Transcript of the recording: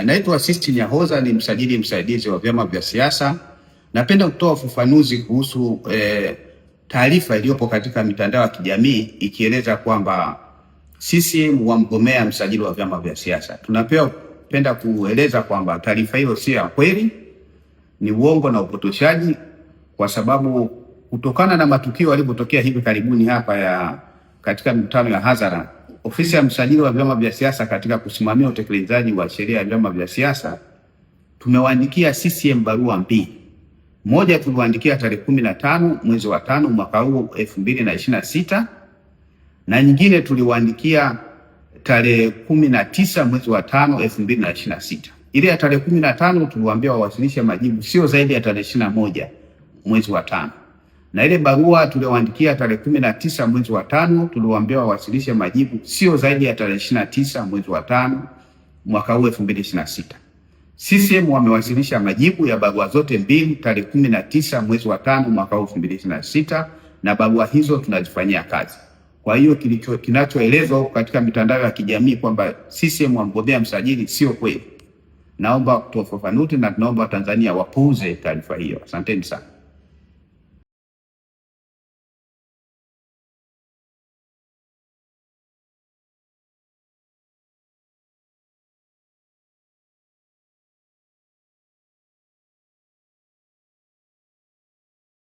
Naitwa Sisti Nyahoza, ni msajili msaidizi wa vyama vya siasa. Napenda kutoa ufafanuzi kuhusu taarifa iliyopo katika mitandao ya kijamii ikieleza kwamba CCM wamgomea msajili wa vyama vya siasa. Tunapenda kueleza kwamba taarifa hiyo si ya kweli, ni uongo na upotoshaji, kwa sababu kutokana na matukio yaliyotokea hivi karibuni hapa katika mikutano ya hadhara, ofisi ya msajili wa vyama vya siasa katika kusimamia utekelezaji wa sheria ya vyama vya siasa tumewaandikia CCM barua mbili. Moja tuliwaandikia tarehe 15 mwezi wa 5 mwaka huu 2026, na nyingine tuliwaandikia tarehe 19 mwezi wa 5 2026. Ile ya tarehe 15 tuliwaambia wawasilishe majibu sio zaidi ya tarehe 21 mwezi wa 5. Na ile barua tuliwaandikia tarehe 19 mwezi wa 5 tuliwaambia wawasilishe majibu sio zaidi ya tarehe 29 mwezi wa 5 mwaka huu 2026. CCM wamewasilisha majibu ya barua zote mbili tarehe 19 mwezi wa 5 mwaka huu 2026, na barua hizo tunazifanyia kazi. Kwa hiyo kinachoelezwa katika mitandao ya kijamii kwamba CCM wamgomea msajili sio kweli. Naomba kutoa ufafanuzi na tunaomba Tanzania wapuuze taarifa hiyo. Asanteni sana.